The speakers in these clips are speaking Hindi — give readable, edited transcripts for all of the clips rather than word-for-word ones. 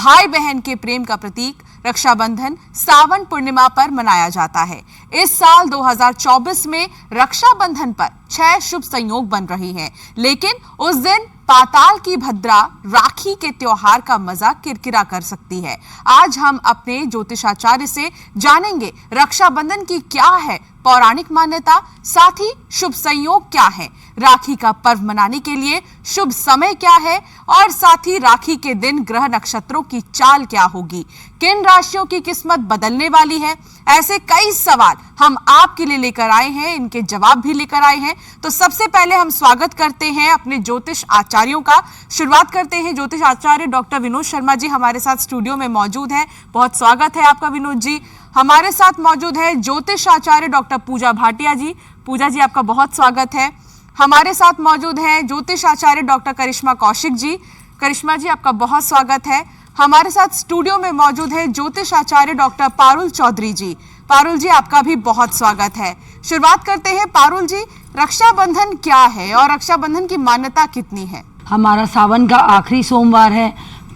भाई बहन के प्रेम का प्रतीक रक्षाबंधन सावन पूर्णिमा पर मनाया जाता है। इस साल 2024 में रक्षाबंधन पर 6 शुभ संयोग बन रही हैं, लेकिन उस दिन पाताल की भद्रा राखी के त्योहार का मजा किरकिरा कर सकती है। आज हम अपने ज्योतिषाचार्य से जानेंगे रक्षाबंधन की क्या है पौराणिक मान्यता, साथ ही शुभ संयोग क्या है, राखी का पर्व मनाने के लिए शुभ समय क्या है और साथ ही राखी के दिन ग्रह नक्षत्रों की चाल क्या होगी, किन राशियों की किस्मत बदलने वाली है। ऐसे कई सवाल हम आपके लिए लेकर आए हैं, इनके जवाब भी लेकर आए हैं। तो सबसे पहले हम स्वागत करते हैं अपने ज्योतिष आचार्यों का। शुरुआत करते हैं ज्योतिष आचार्य डॉक्टर विनोद शर्मा जी हमारे साथ स्टूडियो में मौजूद हैं। बहुत स्वागत है आपका विनोद जी। हमारे साथ मौजूद है ज्योतिष आचार्य डॉक्टर पूजा भाटिया जी। पूजा जी आपका बहुत स्वागत है। हमारे साथ मौजूद है ज्योतिष आचार्य डॉक्टर करिश्मा कौशिक जी। करिश्मा जी आपका बहुत स्वागत है। हमारे साथ स्टूडियो में मौजूद है ज्योतिष आचार्य डॉक्टर पारुल चौधरी जी। पारुल जी आपका भी बहुत स्वागत है। शुरुआत करते हैं पारुल जी, रक्षाबंधन क्या है और रक्षाबंधन की मान्यता कितनी है? हमारा सावन का आखिरी सोमवार है।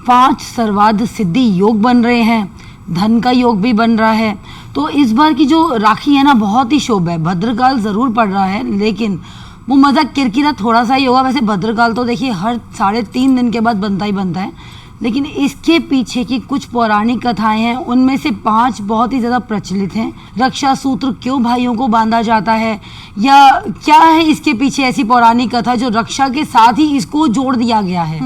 5 सर्वार्थ सिद्धि योग बन रहे हैं, धन का योग भी बन रहा है। तो इस बार की जो राखी है ना, बहुत ही शुभ है। भद्रकाल जरूर पड़ रहा है, लेकिन वो मजा किरकिरा थोड़ा सा ही होगा। वैसे भद्रकाल तो देखिए हर 3.5 दिन के बाद बनता ही बनता है, लेकिन इसके पीछे की कुछ पौराणिक कथाएं हैं, उनमें से 5 बहुत ही ज़्यादा प्रचलित हैं। रक्षा सूत्र क्यों भाइयों को बांधा जाता है, या क्या है इसके पीछे ऐसी पौराणिक कथा जो रक्षा के साथ ही इसको जोड़ दिया गया है।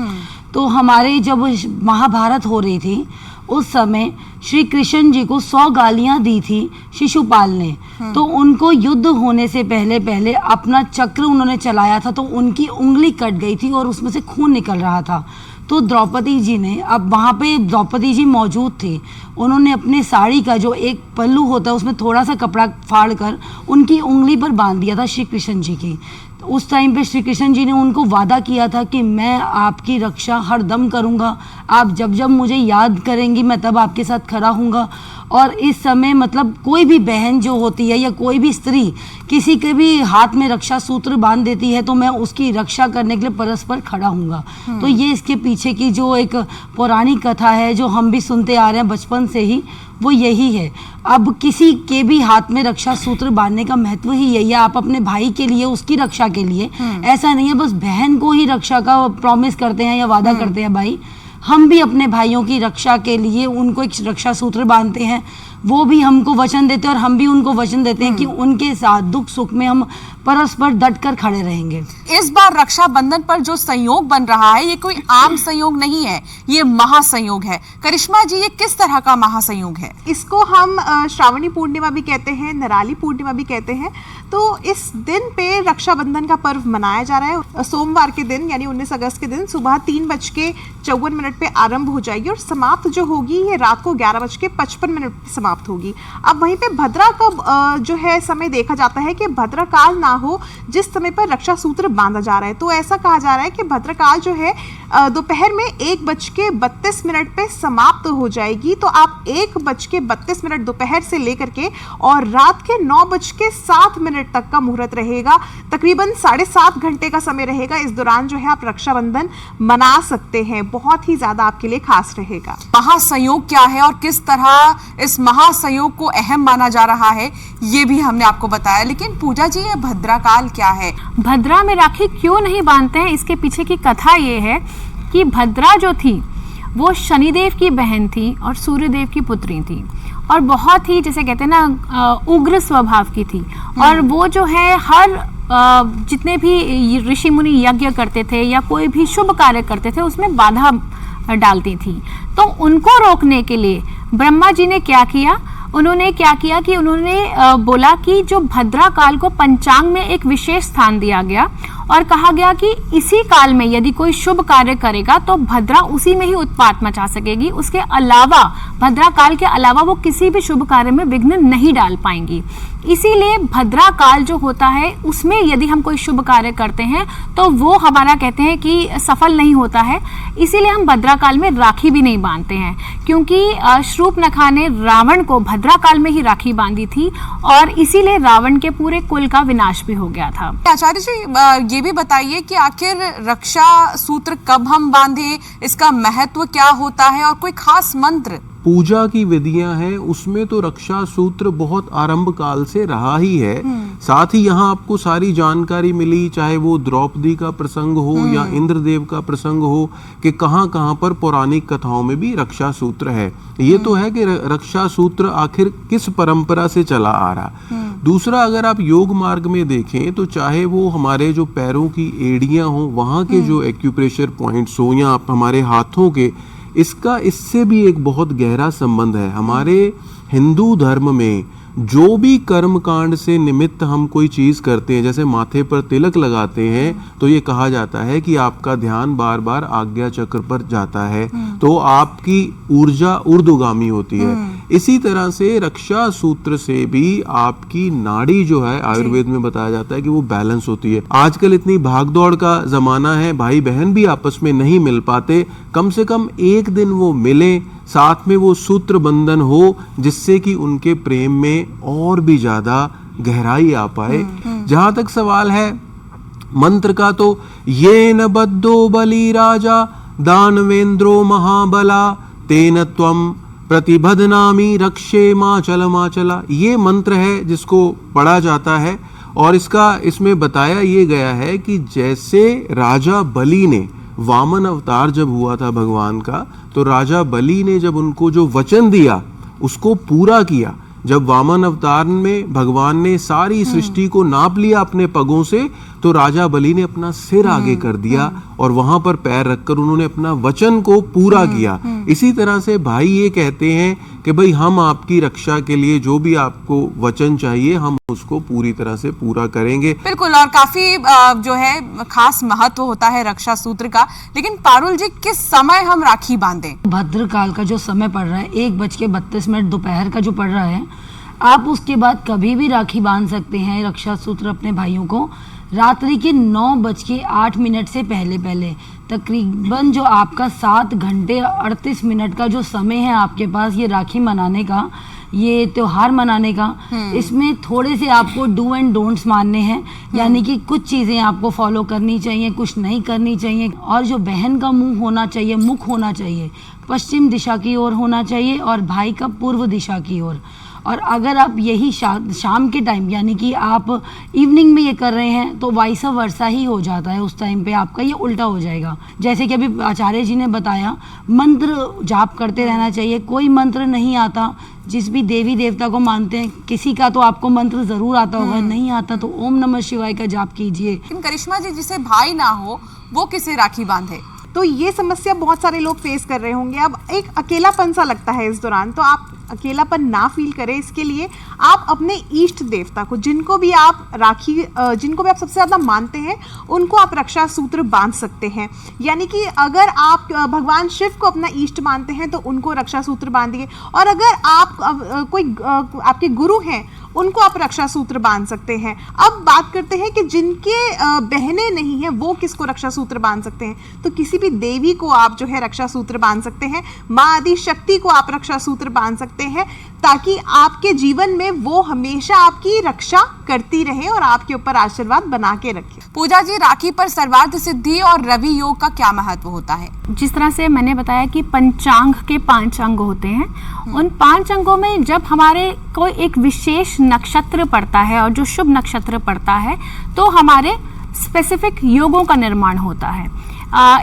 तो हमारे जब महाभारत हो रही थी उस समय श्री कृष्ण जी को 100 गालियां दी थी शिशुपाल ने। तो उनको युद्ध होने से पहले अपना चक्र उन्होंने चलाया था, तो उनकी उंगली कट गई थी और उसमें से खून निकल रहा था। तो द्रौपदी जी ने, अब वहाँ पे द्रौपदी जी मौजूद थे, उन्होंने अपने साड़ी का जो एक पल्लू होता है उसमें थोड़ा सा कपड़ा फाड़ कर उनकी उंगली पर बांध दिया था श्री कृष्ण जी की। तो उस टाइम पे श्री कृष्ण जी ने उनको वादा किया था कि मैं आपकी रक्षा हर दम करूँगा, आप जब जब मुझे याद करेंगी मैं तब आपके साथ खड़ा हूँगा। और इस समय मतलब कोई भी बहन जो होती है या कोई भी स्त्री किसी के भी हाथ में रक्षा सूत्र बांध देती है तो मैं उसकी रक्षा करने के लिए परस्पर खड़ा हूँगा। तो ये इसके पीछे की जो एक पौराणिक कथा है जो हम भी सुनते आ रहे हैं बचपन से ही, वो यही है। अब किसी के भी हाथ में रक्षा सूत्र बांधने का महत्व ही यही है। आप अपने भाई के लिए, उसकी रक्षा के लिए, ऐसा नहीं है बस बहन को ही रक्षा का प्रॉमिस करते हैं या वादा करते हैं भाई। हम भी अपने भाइयों की रक्षा के लिए उनको एक रक्षा सूत्र बांधते हैं, वो भी हमको वचन देते हैं और हम भी उनको वचन देते हैं कि उनके साथ दुख सुख में हम परस्पर डट कर खड़े रहेंगे। इस बार रक्षाबंधन पर जो संयोग बन रहा है ये कोई आम संयोग नहीं है, ये महासंयोग है। करिश्मा जी, ये किस तरह का महासंयोग है? इसको हम श्रावणी पूर्णिमा भी कहते हैं, नराली पूर्णिमा भी कहते हैं। तो इस दिन पे रक्षाबंधन का पर्व मनाया जा रहा है। सोमवार के दिन यानी 19 अगस्त के दिन सुबह 3:54 पे आरंभ हो जाएगी और समाप्त जो होगी ये रात को 11:55 समाप्त होगी। अब वहीं पे भद्रा का जो है समय देखा जाता है कि भद्रकाल ना हो जिस समय पर रक्षा सूत्र बांधा जा रहा है। तो ऐसा कहा जा रहा है कि भद्रकाल जो है दोपहर में 1:32 पे समाप्त हो जाएगी। तो आप 1:32 दोपहर से लेकर के और रात के 9:07 तक का मुहूर्त रहेगा। तकरीबन 7.5 घंटे का समय रहेगा। इस दौरान जो है आप रक्षाबंधन मना सकते हैं। बहुत ही ज्यादा आपके लिए खास रहेगा। महासंयोग क्या है और किस तरह इस महासंयोग को अहम माना जा रहा है ये भी हमने आपको बताया, लेकिन पूजा जी ये भद्राकाल क्या है? भद्रा में राखी क्यों नहीं बांधते हैं, इसके पीछे की कथा ये है कि भद्रा जो थी वो शनिदेव की बहन थी और सूर्यदेव की पुत्री थी और बहुत ही जैसे कहते हैं ना उग्र स्वभाव की थी। और वो जो है हर जितने भी ऋषि मुनि यज्ञ करते थे या कोई भी शुभ कार्य करते थे उसमें बाधा डालती थी। तो उनको रोकने के लिए ब्रह्मा जी ने क्या किया, उन्होंने बोला कि जो भद्रा काल को पंचांग में एक विशेष स्थान दिया गया और कहा गया कि इसी काल में यदि कोई शुभ कार्य करेगा तो भद्रा उसी में ही उत्पात मचा सकेगी, उसके अलावा भद्रा काल के अलावा वो किसी भी शुभ कार्य में विघ्न नहीं डाल पाएंगी। इसीलिए भद्रा काल जो होता है उसमें यदि हम कोई शुभ कार्य करते हैं तो वो हमारा कहते हैं कि सफल नहीं होता है। इसीलिए हम भद्रा काल में राखी भी नहीं बांधते हैं, क्योंकि शूर्पणखा ने रावण को भद्रा काल में ही राखी बांधी थी और इसीलिए रावण के पूरे कुल का विनाश भी हो गया था। आचार्य जी, ये भी बताइए कि आखिर रक्षा सूत्र कब हम बांधें, इसका महत्व क्या होता है और कोई खास मंत्र? पूजा की विधियां हैं उसमें तो रक्षा सूत्र बहुत आरंभ काल से रहा ही है। साथ ही यहाँ आपको सारी जानकारी मिली, चाहे वो द्रौपदी का प्रसंग हो या इंद्रदेव का प्रसंग हो, कि कहाँ कहाँ पर पौराणिक कथाओं में भी रक्षा सूत्र है। ये तो है कि रक्षा सूत्र आखिर किस परंपरा से चला आ रहा। दूसरा, अगर आप योग मार्ग में देखें तो चाहे वो हमारे जो पैरों की एड़ियां हो, वहाँ के जो एक्यूप्रेशर पॉइंट्स हो, या आप हमारे हाथों के, इसका इससे भी एक बहुत गहरा संबंध है। हमारे हिंदू धर्म में जो भी कर्म कांड से निमित्त हम कोई चीज करते हैं, जैसे माथे पर तिलक लगाते हैं, तो ये कहा जाता है कि आपका ध्यान बार बार आज्ञा चक्र पर जाता है, तो आपकी ऊर्जा ऊर्ध्वगामी होती है। इसी तरह से रक्षा सूत्र से भी आपकी नाड़ी जो है, आयुर्वेद में बताया जाता है कि वो बैलेंस होती है। आजकल इतनी भागदौड़ का जमाना है, भाई बहन भी आपस में नहीं मिल पाते, कम से कम एक दिन वो मिले, साथ में वो सूत्र बंधन हो, जिससे कि उनके प्रेम में और भी ज्यादा गहराई आ पाए। जहां तक सवाल है मंत्र का, तो ये न बद्धो बलि राजा दानवेंद्रो महाबला तेन त्वम प्रतिबध्नामि रक्षे माचला, ये मंत्र है जिसको पढ़ा जाता है। और इसमें बताया ये गया है कि जैसे राजा बलि ने, वामन अवतार जब हुआ था भगवान का, तो राजा बलि ने जब उनको जो वचन दिया उसको पूरा किया। जब वामन अवतार में भगवान ने सारी सृष्टि को नाप लिया अपने पगों से, तो राजा बलि ने अपना सिर आगे कर दिया और वहां पर पैर रखकर उन्होंने अपना वचन को पूरा किया। इसी तरह से भाई ये कहते हैं कि भाई हम आपकी रक्षा के लिए जो भी आपको वचन चाहिए, हम उसको पूरी तरह से पूरा करेंगे। बिल्कुल, और काफी जो है खास महत्व होता है रक्षा सूत्र का। लेकिन पारुल जी, किस समय हम राखी बांधें? भद्रकाल का जो समय पड़ रहा है, 1:32 दोपहर का जो पड़ रहा है, आप उसके बाद कभी भी राखी बांध सकते हैं रक्षा सूत्र अपने भाइयों को। रात्रि के 9:08 से पहले तकरीबन जो आपका 7 घंटे 38 मिनट का जो समय है आपके पास ये राखी मनाने का, ये त्योहार मनाने का, इसमें थोड़े से आपको डू एंड डोंट्स मानने हैं। यानी कि कुछ चीज़ें आपको फॉलो करनी चाहिए, कुछ नहीं करनी चाहिए। और जो बहन का मुख होना चाहिए पश्चिम दिशा की ओर होना चाहिए और भाई का पूर्व दिशा की ओर। और अगर आप यही शाम के टाइम, यानी कि आप इवनिंग में ये कर रहे हैं, तो वाइस वर्सा ही हो जाता है। उस टाइम पे आपका ये उल्टा हो जाएगा। जैसे कि अभी आचार्य जी ने बताया, मंत्र जाप करते रहना चाहिए। कोई मंत्र नहीं आता, जिस भी देवी देवता को मानते हैं, किसी का तो आपको मंत्र जरूर आता होगा, नहीं आता तो ओम नमः शिवाय का जाप कीजिए। लेकिन करिश्मा जी, जिसे भाई ना हो वो किसे राखी बांधे? तो ये समस्या बहुत सारे लोग फेस कर रहे होंगे। अब एक अकेलापन सा लगता है इस दौरान, तो आप अकेलापन ना फील करें, इसके लिए आप अपने इष्ट देवता को, जिनको भी आप सबसे ज़्यादा मानते हैं, उनको आप रक्षा सूत्र बांध सकते हैं। यानी कि अगर आप भगवान शिव को अपना इष्ट मानते हैं तो उनको रक्षा सूत्र बांधिए, और अगर आप आपके गुरु हैं उनको आप रक्षा सूत्र बांध सकते हैं। अब बात करते हैं कि जिनके बहनें नहीं हैं वो किसको रक्षा सूत्र बांध सकते हैं। तो किसी भी देवी को आप जो है रक्षा सूत्र बांध सकते हैं, माँ आदि शक्ति को आप रक्षा सूत्र बांध सकते हैं, ताकि आपके जीवन में वो हमेशा आपकी रक्षा करती रहे और आपके ऊपर आशीर्वाद बना के रखे। पूजा जी, राखी पर सर्वार्थ सिद्धि और रवि योग का क्या महत्व होता है? जिस तरह से मैंने बताया कि पंचांग के 5 अंग होते हैं, उन 5 अंगों में जब हमारे कोई एक विशेष नक्षत्र पड़ता है और जो शुभ नक्षत्र पड़ता है, तो हमारे स्पेसिफिक योगों का निर्माण होता है।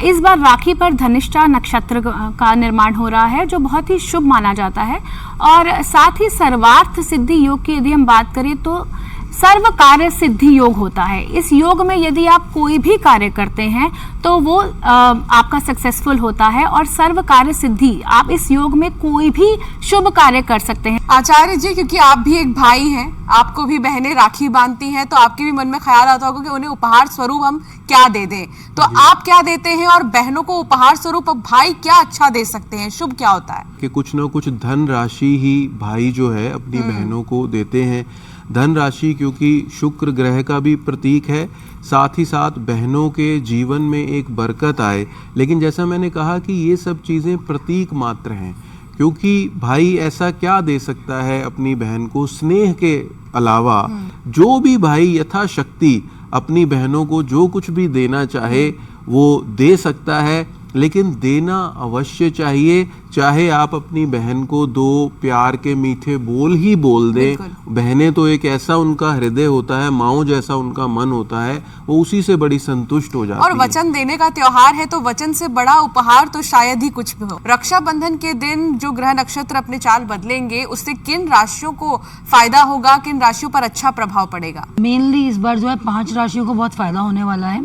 इस बार राखी पर धनिष्ठा नक्षत्र का निर्माण हो रहा है, जो बहुत ही शुभ माना जाता है। और साथ ही सर्वार्थ सिद्धि योग की यदि हम बात करें तो सर्व कार्य सिद्धि योग होता है। इस योग में यदि आप कोई भी कार्य करते हैं तो वो आपका सक्सेसफुल होता है, और सर्व कार्य सिद्धि, आप इस योग में कोई भी शुभ कार्य कर सकते हैं। आचार्य जी, क्योंकि आप भी एक भाई हैं, आपको भी बहनें राखी बांधती हैं, तो आपके भी मन में ख्याल आता होगा कि उन्हें उपहार स्वरूप हम क्या दे दें। तो आप क्या देते हैं, और बहनों को उपहार स्वरूप भाई क्या अच्छा दे सकते हैं? शुभ क्या होता है? कि कुछ ना कुछ धन राशि ही भाई जो है अपनी बहनों को देते हैं। धन राशि क्योंकि शुक्र ग्रह का भी प्रतीक है, साथ ही साथ बहनों के जीवन में एक बरकत आए। लेकिन जैसा मैंने कहा कि ये सब चीज़ें प्रतीक मात्र हैं, क्योंकि भाई ऐसा क्या दे सकता है अपनी बहन को स्नेह के अलावा। जो भी भाई यथाशक्ति अपनी बहनों को जो कुछ भी देना चाहे वो दे सकता है, लेकिन देना अवश्य चाहिए। चाहे आप अपनी बहन को दो प्यार के मीठे बोल ही बोल दें, बहनें तो एक ऐसा उनका हृदय होता है, माओ जैसा उनका मन होता है, वो उसी से बड़ी संतुष्ट हो जाती और है। वचन देने का त्योहार है तो वचन से बड़ा उपहार तो शायद ही कुछ भी हो। रक्षाबंधन के दिन जो ग्रह नक्षत्र अपने चाल बदलेंगे, उससे किन राशियों को फायदा होगा, किन राशियों पर अच्छा प्रभाव पड़ेगा? मेनली इस बार जो है 5 राशियों को बहुत फायदा होने वाला है,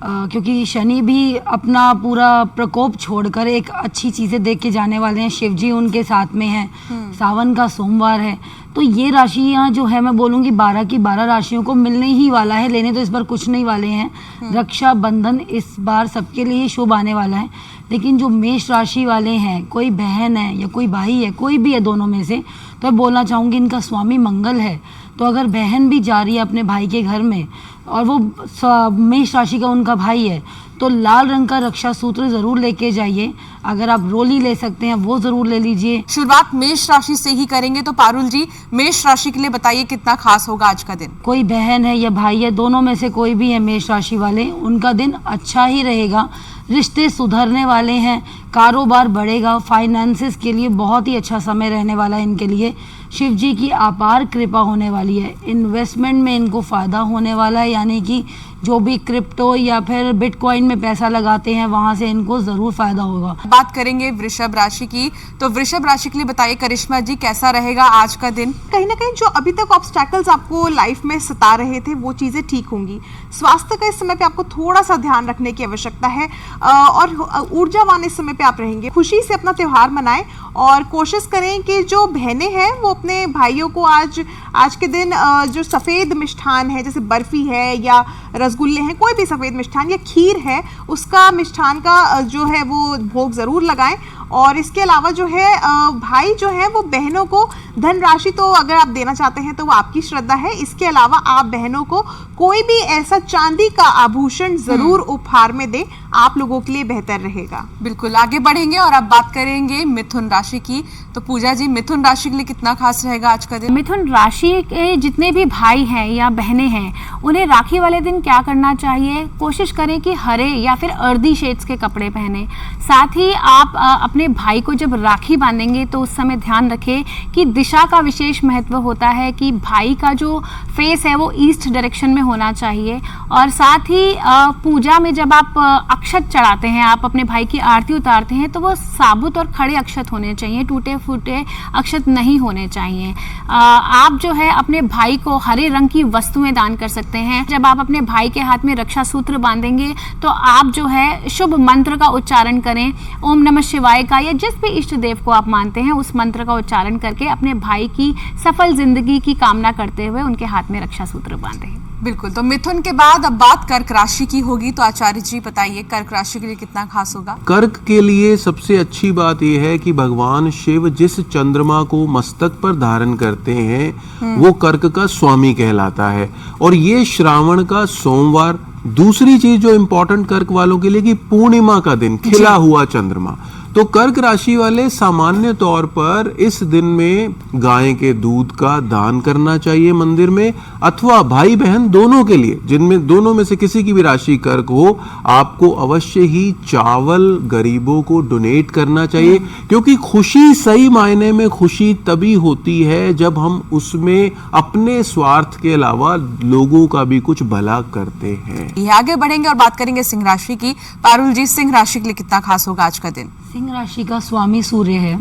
क्योंकि शनि भी अपना पूरा प्रकोप छोड़कर एक अच्छी चीज़ें देख के जाने वाले हैं। शिव जी उनके साथ में हैं, सावन का सोमवार है, तो ये राशियाँ जो है मैं बोलूँगी 12 की 12 राशियों को मिलने ही वाला है। लेने तो इस बार कुछ नहीं वाले हैं। रक्षाबंधन इस बार सबके लिए शुभ आने वाला है, लेकिन जो मेष राशि वाले हैं, कोई बहन है या कोई भाई है, कोई भी है दोनों में से, तो मैं बोलना चाहूँगी इनका स्वामी मंगल है। तो अगर बहन भी जा रही है अपने भाई के घर में और वो मेष राशि का उनका भाई है, तो लाल रंग का रक्षा सूत्र जरूर लेके जाइए। अगर आप रोली ले सकते हैं वो जरूर ले लीजिए। शुरुआत मेष राशि से ही करेंगे, तो पारुल जी मेष राशि के लिए बताइए कितना खास होगा आज का दिन? कोई बहन है या भाई है, दोनों में से कोई भी है मेष राशि वाले, उनका दिन अच्छा ही रहेगा। रिश्ते सुधरने वाले हैं, कारोबार बढ़ेगा, फाइनेंसेस के लिए बहुत ही अच्छा समय रहने वाला है इनके लिए। शिव जी की अपार कृपा होने वाली है। इन्वेस्टमेंट में इनको फ़ायदा होने वाला है, यानी कि जो भी क्रिप्टो या फिर बिटकॉइन में पैसा लगाते हैं वहाँ से इनको ज़रूर फ़ायदा होगा। बात करेंगे वृषभ राशि की, तो वृषभ राशि के लिए बताइए करिश्मा जी कैसा रहेगा आज का दिन? कहीं ना कहीं जो अभी तक ऑब्स्टैकल्स आपको लाइफ में सता रहे थे वो चीज़ें ठीक होंगी। स्वास्थ्य का इस समय पे आपको थोड़ा सा ध्यान रखने की आवश्यकता है और ऊर्जावान इस समय पे आप रहेंगे। खुशी से अपना त्यौहार मनाएं और कोशिश करें कि जो बहनें हैं वो अपने भाइयों को आज के दिन जो सफ़ेद मिष्ठान है, जैसे बर्फी है या रसगुल्ले हैं, कोई भी सफ़ेद मिष्ठान या खीर है, उसका मिष्ठान का जो है वो भोग ज़रूर लगाएं। और इसके अलावा जो है भाई जो है वो बहनों को धनराशि तो अगर आप देना चाहते हैं तो वो आपकी श्रद्धा है। इसके अलावा आप बहनों को कोई भी ऐसा चांदी का आभूषण जरूर उपहार में दें, आप लोगों के लिए बेहतर रहेगा। बिल्कुल, आगे बढ़ेंगे और अब बात करेंगे मिथुन राशि की। तो पूजा जी मिथुन राशि के लिए कितना खास रहेगा आज का दिन? मिथुन राशि के जितने भी भाई हैं या बहनें हैं, उन्हें राखी वाले दिन क्या करना चाहिए? कोशिश करें कि हरे या फिर अर्दी शेड्स के कपड़े पहने। साथ ही आप अपने भाई को जब राखी बांधेंगे तो उस समय ध्यान रखें कि दिशा का विशेष महत्व होता है, कि भाई का जो फेस है वो ईस्ट डायरेक्शन में होना चाहिए। और साथ ही पूजा में जब आप अक्षत चढ़ाते हैं, आप अपने भाई की आरती उतारते हैं, तो वो साबुत और खड़े अक्षत होने चाहिए, टूटे फूटे अक्षत नहीं होने चाहिए। आप जो है अपने भाई को हरे रंग की वस्तुएं दान कर सकते हैं। जब आप अपने भाई के हाथ में रक्षा सूत्र बांधेंगे तो आप जो है शुभ मंत्र का उच्चारण करें, ओम नमः शिवाय का, या जिस भी इष्ट देव को आप मानते हैं उस मंत्र का उच्चारण करके अपने भाई की सफल जिंदगी की कामना करते हुए उनके हाथ में रक्षा सूत्र बांधें। बिल्कुल, तो मिथुन के बाद अब बात कर्क राशि की होगी, तो आचार्य जी बताइए कर्क राशि के लिए कितना खास होगा? कर्क के लिए सबसे अच्छी बात यह है कि भगवान शिव जिस चंद्रमा को मस्तक पर धारण करते हैं वो कर्क का स्वामी कहलाता है, और ये श्रावण का सोमवार। दूसरी चीज जो इम्पोर्टेंट कर्क वालों के लिए कि पूर्णिमा का दिन, खिला हुआ चंद्रमा। तो कर्क राशि वाले सामान्य तौर पर इस दिन में गाय के दूध का दान करना चाहिए मंदिर में, अथवा भाई बहन दोनों के लिए, जिनमें दोनों में से किसी की भी राशि कर्क हो, आपको अवश्य ही चावल गरीबों को डोनेट करना चाहिए। क्योंकि खुशी, सही मायने में खुशी तभी होती है जब हम उसमें अपने स्वार्थ के अलावा लोगों का भी कुछ भला करते हैं। आगे बढ़ेंगे और बात करेंगे सिंह राशि की। पारुल जी सिंह राशि के लिए कितना खास होगा आज का दिन? सिंह राशि का स्वामी सूर्य है,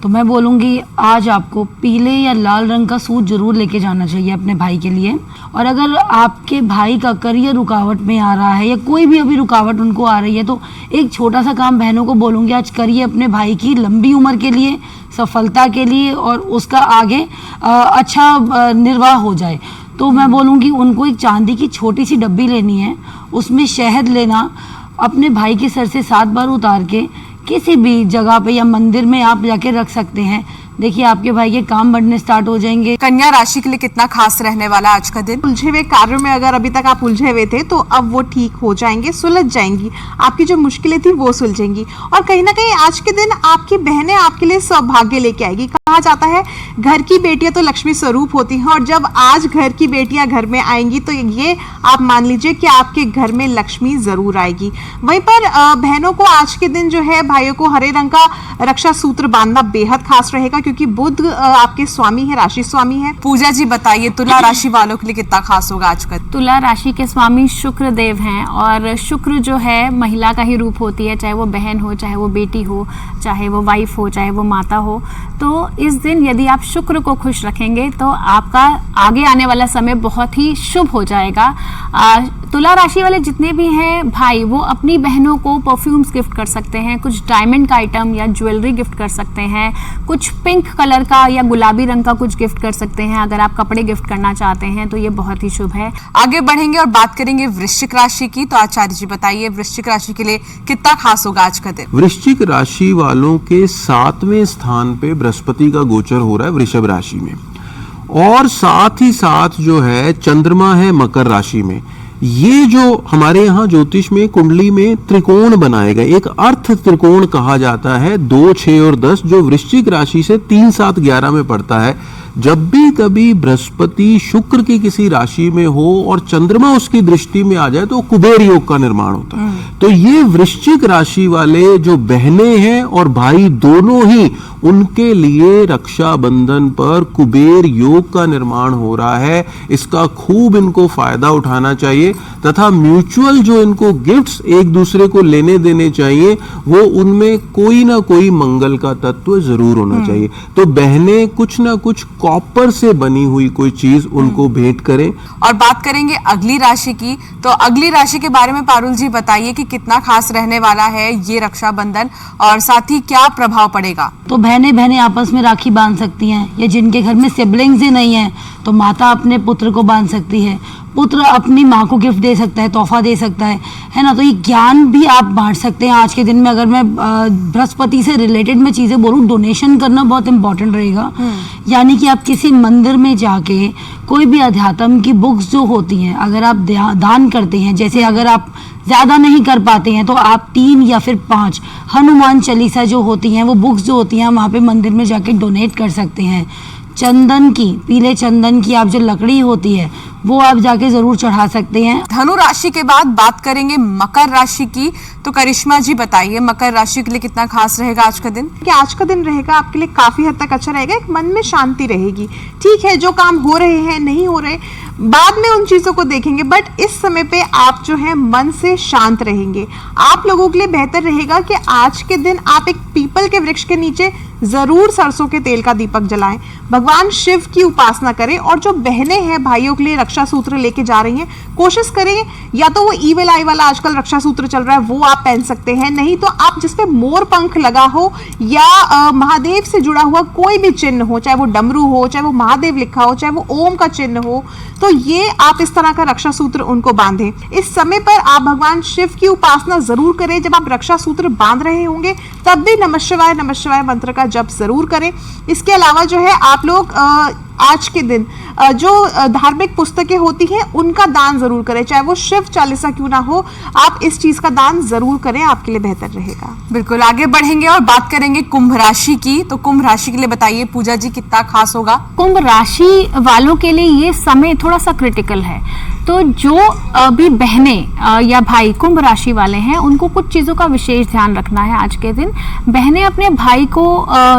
तो मैं बोलूँगी आज आपको पीले या लाल रंग का सूट जरूर लेके जाना चाहिए अपने भाई के लिए। और अगर आपके भाई का करियर रुकावट में आ रहा है या कोई भी अभी रुकावट उनको आ रही है, तो एक छोटा सा काम बहनों को बोलूँगी आज करिए अपने भाई की लंबी उम्र के लिए, सफलता के लिए, और उसका आगे अच्छा निर्वाह हो जाए। तो मैं बोलूँगी उनको एक चांदी की छोटी सी डब्बी लेनी है, उसमें शहद लेना, अपने भाई के सर से 7 बार उतार के किसी भी जगह पे या मंदिर में आप जाके रख सकते हैं। देखिए आपके भाई के काम बढ़ने स्टार्ट हो जाएंगे। कन्या राशि के लिए कितना खास रहने वाला आज का दिन? उलझे हुए कार्यों में अगर अभी तक आप उलझे हुए थे तो अब वो ठीक हो जाएंगे, सुलझ जाएंगी, आपकी जो मुश्किलें थी वो सुलझेंगी। और कहीं ना कहीं आज के दिन आपकी बहनें आपके लिए सौभाग्य लेके आएगी। कहा जाता है घर की बेटियां तो लक्ष्मी स्वरूप होती हैं, और जब आज घर की बेटियां घर में आएंगी तो ये आप मान लीजिए कि आपके घर में लक्ष्मी जरूर आएगी। वहीं पर बहनों को आज के दिन जो है भाइयों को हरे रंग का रक्षा सूत्र बांधना बेहद खास रहेगा, क्योंकि बुध आपके स्वामी है, राशि स्वामी है। पूजा जी बताइए तुला राशि वालों के लिए कितना खास होगा आज का दिन? तुला राशि के स्वामी शुक्र देव हैं, और शुक्र जो है महिला का ही रूप होती है, चाहे वो बहन हो, चाहे वो बेटी हो, चाहे वो वाइफ हो, चाहे वो माता हो। तो इस दिन यदि आप शुक्र को खुश रखेंगे तो आपका आगे आने वाला समय बहुत ही शुभ हो जाएगा। तुला राशि वाले जितने भी हैं भाई, वो अपनी बहनों को परफ्यूम्स गिफ्ट कर सकते हैं, कुछ डायमंड का आइटम या ज्वेलरी गिफ्ट कर सकते हैं, कुछ पिंक कलर का या गुलाबी रंग का कुछ गिफ्ट कर सकते हैं। अगर आप कपड़े गिफ्ट करना चाहते हैं तो ये बहुत ही शुभ है। आगे बढ़ेंगे और बात करेंगे वृश्चिक राशि की। तो आचार्य जी बताइए वृश्चिक राशि के लिए कितना खास होगा आज का दिन? वृश्चिक राशि वालों के 7वें स्थान पे बृहस्पति का गोचर हो रहा है वृषभ राशि में, और साथ ही साथ जो है चंद्रमा है मकर राशि में। ये जो हमारे यहाँ ज्योतिष में कुंडली में त्रिकोण बनाए गए, एक अर्थ त्रिकोण कहा जाता है, 2, 6 और 10, जो वृश्चिक राशि से 3, 7, 11 में पड़ता है। जब भी कभी बृहस्पति शुक्र की किसी राशि में हो और चंद्रमा उसकी दृष्टि में आ जाए तो कुबेर योग का निर्माण होता है। तो ये वृश्चिक राशि वाले जो बहनें हैं और भाई दोनों ही, उनके लिए रक्षाबंधन पर कुबेर योग का निर्माण हो रहा है। इसका खूब इनको फायदा उठाना चाहिए, तथा म्यूचुअल जो इनको गिफ्ट्स एक दूसरे को लेने देने चाहिए, वो उनमें कोई ना कोई मंगल का तत्व जरूर होना चाहिए। तो बहनें कुछ ना कुछ कॉपर से बनी हुई कोई चीज उनको भेंट करें। और बात करेंगे अगली राशि की। तो अगली राशि के बारे में पारुल जी बताइए कि कितना खास रहने वाला है ये रक्षाबंधन, और साथ ही क्या प्रभाव पड़ेगा? तो बहनें आपस में राखी बांध सकती हैं, या जिनके घर में सिबलिंग्स ही नहीं है तो माता अपने पुत्र को बांध सकती है, पुत्र अपनी माँ को गिफ्ट दे सकता है, तोहफा दे सकता है ना। तो ये ज्ञान भी आप बांट सकते हैं आज के दिन में। अगर मैं बृहस्पति से रिलेटेड में चीज़ें बोलूँ, डोनेशन करना बहुत इंपॉर्टेंट रहेगा। यानी कि आप किसी मंदिर में जाके कोई भी अध्यात्म की बुक्स जो होती हैं, अगर आप दान करते हैं, जैसे अगर आप ज़्यादा नहीं कर पाते हैं तो आप 3 या फिर 5 हनुमान चालीसा जो होती हैं, वो बुक्स जो होती हैं, वहाँ पे मंदिर में जाके डोनेट कर सकते हैं। चंदन की, पीले चंदन की आप जो लकड़ी होती है वो आप जाके जरूर चढ़ा सकते हैं। धनु राशि के बाद बात करेंगे मकर राशि की। तो करिश्मा जी बताइए मकर राशि के लिए कितना खास रहेगा आज का दिन? कि आज का दिन रहेगा आपके लिए काफी हद तक अच्छा रहेगा। एक मन में शांति रहेगी। ठीक है, जो काम हो रहे हैं नहीं हो रहे, बाद में उन चीजों को देखेंगे, बट इस समय पे आप जो है मन से शांत रहेंगे। आप लोगों के लिए बेहतर रहेगा कि आज के दिन आप एक पीपल के वृक्ष के नीचे जरूर सरसों के तेल का दीपक जलाएं, भगवान शिव की उपासना करें। और जो बहनें हैं भाइयों के लिए रक्षा सूत्र लेके जा रही हैं, कोशिश करें या तो वो ईविल आई वाला आजकल रक्षा सूत्र चल रहा है वो आप पहन सकते हैं, नहीं तो आप जिसपे मोर पंख लगा हो या महादेव से जुड़ा हुआ कोई भी चिन्ह हो, चाहे वो डमरू हो, चाहे वो महादेव लिखा हो, चाहे वो ओम का चिन्ह हो, तो ये आप इस तरह का रक्षा सूत्र उनको बांधें। इस समय पर आप भगवान शिव की उपासना जरूर करें। जब आप रक्षा सूत्र बांध रहे होंगे तब भी नमः शिवाय मंत्र का जप जरूर करें। इसके अलावा जो है आप लोग आज के दिन जो धार्मिक पुस्तकें होती हैं उनका दान जरूर करें, चाहे वो शिव चालीसा क्यों ना हो, आप इस चीज का दान जरूर करें, आपके लिए बेहतर रहेगा। बिल्कुल, आगे बढ़ेंगे और बात करेंगे कुंभ राशि की। तो कुंभ राशि के लिए बताइए पूजा जी कितना खास होगा? कुंभ राशि वालों के लिए ये समय थोड़ा सा क्रिटिकल है। तो जो भी बहनें या भाई कुंभ राशि वाले हैं उनको कुछ चीज़ों का विशेष ध्यान रखना है आज के दिन। बहनें अपने भाई को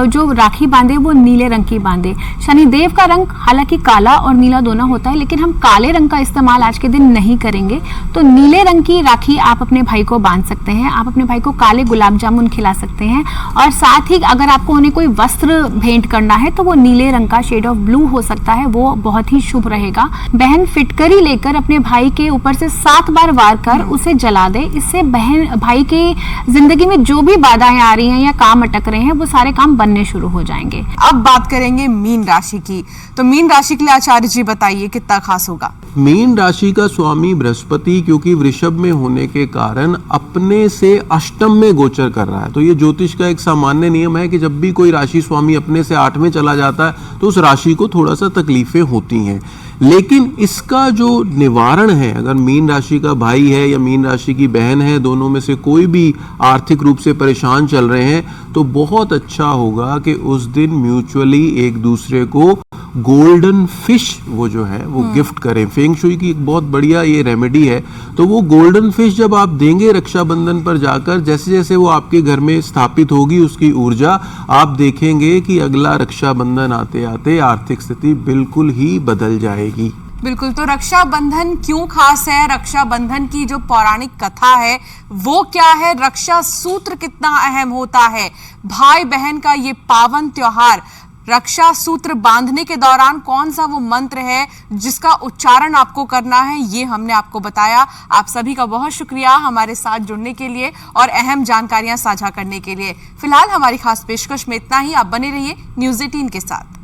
जो राखी बांधे वो नीले रंग की बांधे। शनिदेव का रंग हालांकि काला और नीला दोनों होता है, लेकिन हम काले रंग का इस्तेमाल आज के दिन नहीं करेंगे। तो नीले रंग की राखी आप अपने भाई को बांध सकते हैं। आप अपने भाई को काले गुलाब जामुन खिला सकते हैं, और साथ ही अगर आपको उन्हें कोई वस्त्र भेंट करना है तो वो नीले रंग का शेड ऑफ ब्लू हो सकता है, वो बहुत ही शुभ रहेगा। बहन फिटकरी लेकर जाकर अपने भाई के ऊपर से 7 बार वार कर उसे जला दे। इससे बहन भाई की जिंदगी में जो भी बाधाएं आ रही हैं या काम अटक रहे हैं वो सारे काम बनने शुरू हो जाएंगे। अब बात करेंगे मीन राशि की। तो मीन राशि के लिए आचार्य जी बताइए कितना खास होगा। मीन राशि का स्वामी बृहस्पति क्योंकि वृषभ में होने के कारण अपने से अष्टम में गोचर कर रहा है। तो ये ज्योतिष का एक सामान्य नियम है कि जब भी कोई राशि स्वामी अपने से 8 में चला जाता है तो उस राशि को थोड़ा सा तकलीफें होती हैं। लेकिन इसका जो निवारण है, अगर मीन राशि का भाई है या मीन राशि की बहन है, दोनों में से कोई भी आर्थिक रूप से परेशान चल रहे हैं, तो बहुत अच्छा होगा कि उस दिन म्यूचुअली एक दूसरे को गोल्डन फिश वो जो है वो गिफ्ट करें। फेंग शुई की एक बहुत बढ़िया ये रेमेडी है। तो वो गोल्डन फिश जब आप देंगे रक्षाबंधन पर जाकर, जैसे जैसे वो आपके घर में स्थापित होगी उसकी ऊर्जा, आप देखेंगे कि अगला रक्षाबंधन आते आते आर्थिक स्थिति बिल्कुल ही बदल जाएगी। बिल्कुल। तो रक्षाबंधन क्यों खास है, रक्षाबंधन की जो पौराणिक कथा है वो क्या है, रक्षा सूत्र कितना अहम होता है, भाई बहन का ये पावन त्योहार रक्षा सूत्र बांधने के दौरान कौन सा वो मंत्र है जिसका उच्चारण आपको करना है, ये हमने आपको बताया। आप सभी का बहुत शुक्रिया हमारे साथ जुड़ने के लिए और अहम जानकारियां साझा करने के लिए। फिलहाल हमारी खास पेशकश में इतना ही। आप बने रहिए न्यूज़ 18 के साथ।